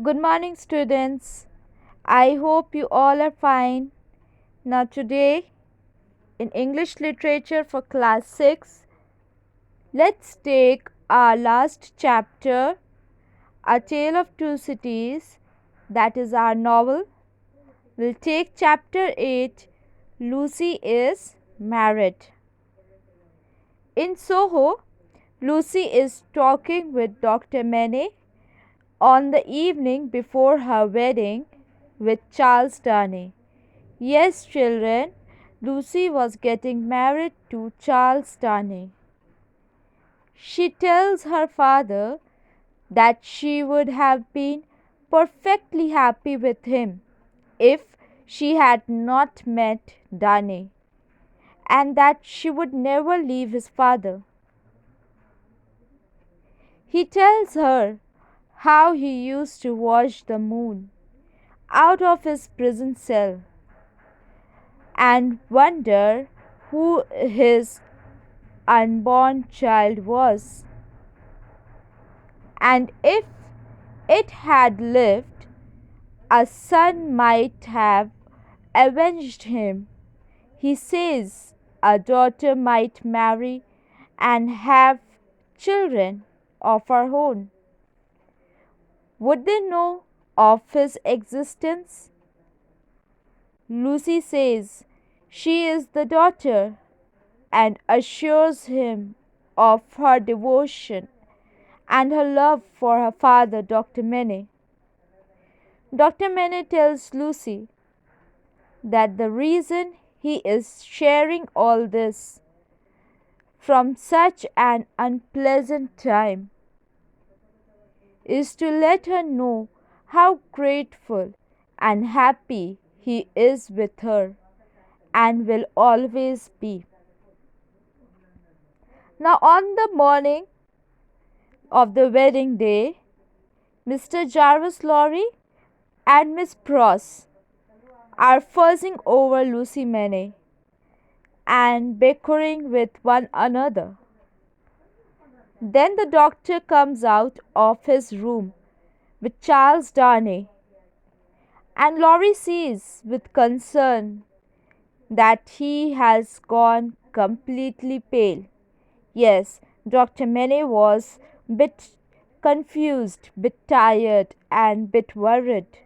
Good morning, students. I hope you all are fine. Now, today in English Literature for Class 6, let's take our last chapter, A Tale of Two Cities, that is our novel. We'll take chapter 8, Lucy is Married. In Soho, Lucy is talking with Dr. Mene on the evening before her wedding with Charles Darnay. Yes, children, Lucy was getting married to Charles Darnay. She tells her father that she would have been perfectly happy with him if she had not met Darnay, and that she would never leave his father. He tells her how he used to watch the moon out of his prison cell and wonder who his unborn child was, and if it had lived, a son might have avenged him. He says a daughter might marry and have children of her own. Would they know of his existence? Lucy says she is the daughter and assures him of her devotion and her love for her father, Dr. Mene. Dr. Mene tells Lucy that the reason he is sharing all this from such an unpleasant time is to let her know how grateful and happy he is with her and will always be. Now, on the morning of the wedding day, Mr. Jarvis Lorry and Miss Pross are fussing over Lucy Mene and bickering with one another. Then the doctor comes out of his room with Charles Darnay, and Laurie sees with concern that he has gone completely pale. Yes, Dr. Mene was bit confused, bit tired, and bit worried.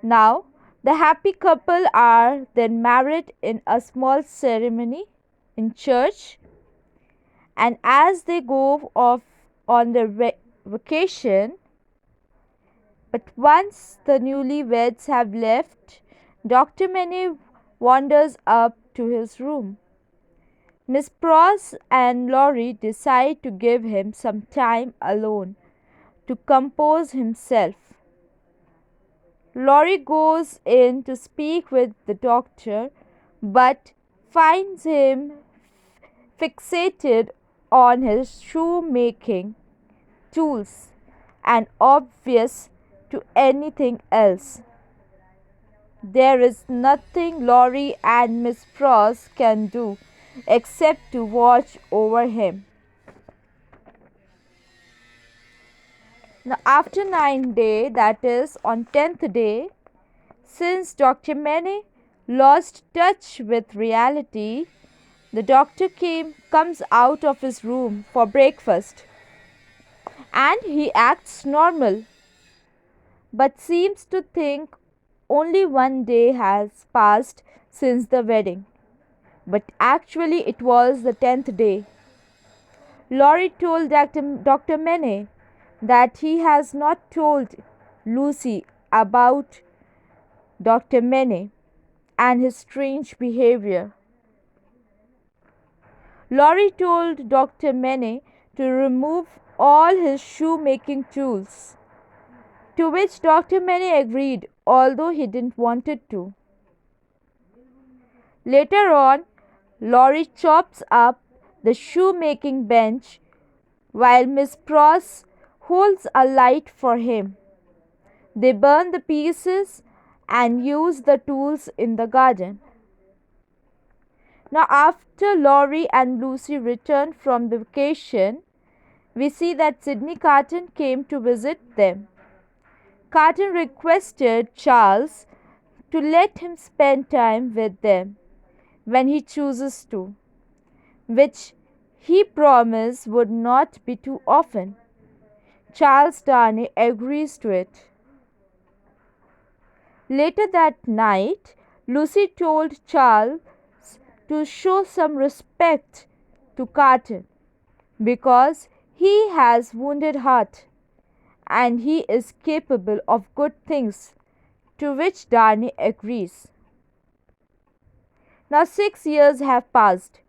Now, the happy couple are then married in a small ceremony in church, and as they go off on their vacation, but once the newlyweds have left, Dr. Mene wanders up to his room. Miss Pross and Laurie decide to give him some time alone to compose himself. Laurie goes in to speak with the doctor, but finds him fixated on his shoemaking tools and oblivious to anything else. There is nothing Laurie and Miss Pross can do except to watch over him. Now, after 9 days, that is on 10th day, since Dr. Mene lost touch with reality, the doctor comes out of his room for breakfast, and he acts normal, but seems to think only 1 day has passed since the wedding. But actually it was the 10th day. Laurie told Dr. Mene that he has not told Lucy about Dr. Mene and his strange behavior. Laurie told Dr. Mene to remove all his shoemaking tools, to which Dr. Mene agreed, although he didn't want it to. Later on, Laurie chops up the shoemaking bench while Miss Pross holds a light for him. They burn the pieces and use the tools in the garden. Now, after Laurie and Lucy return from the vacation, we see that Sydney Carton came to visit them. Carton requested Charles to let him spend time with them when he chooses to, which he promised would not be too often. Charles Darnay agrees to it. Later that night, Lucy told Charles to show some respect to Carton because he has wounded heart and he is capable of good things, to which Darnay agrees. Now 6 years have passed.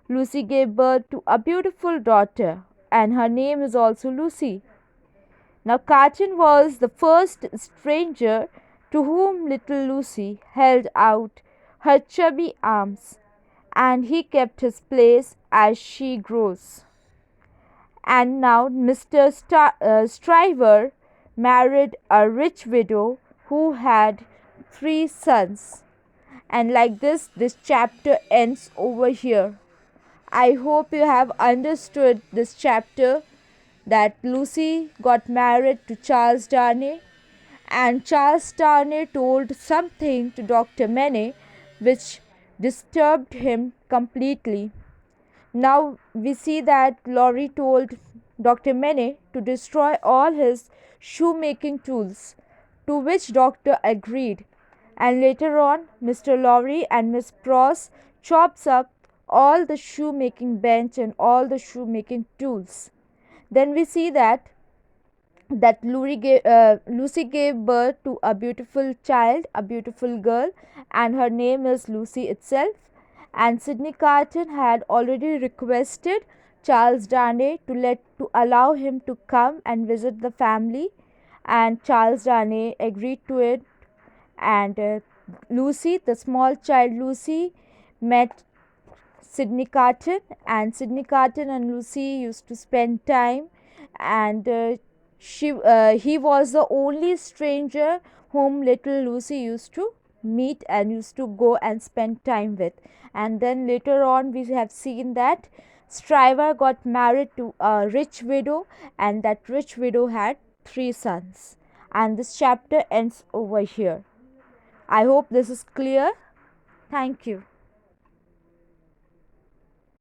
Lucy gave birth to a beautiful daughter, and her name is also Lucy. Now Carton was the first stranger to whom little Lucy held out her chubby arms, and he kept his place as she grows. And now Mr. Stryver married a rich widow who had 3 sons. And like this chapter ends over here. I hope you have understood this chapter, that Lucy got married to Charles Darnay, and Charles Darnay told something to Dr. Mene which disturbed him completely. Now we see that Lorry told Dr. Mene to destroy all his shoemaking tools, to which Doctor agreed. And later on, Mr. Lorry and Miss Pross chops up all the shoemaking bench and all the shoemaking tools. Then we see that Lucy gave birth to a beautiful child, a beautiful girl, and her name is Lucy itself. And Sydney Carton had already requested Charles Darnay to allow him to come and visit the family, and Charles Darnay agreed to it. And Lucy, the small child Lucy, met Sydney Carton, and Sydney Carton and Lucy used to spend time, and he was the only stranger whom little Lucy used to meet and used to go and spend time with. And then later on we have seen that Stryver got married to a rich widow, and that rich widow had 3 sons. And this chapter ends over here. I hope this is clear. Thank you.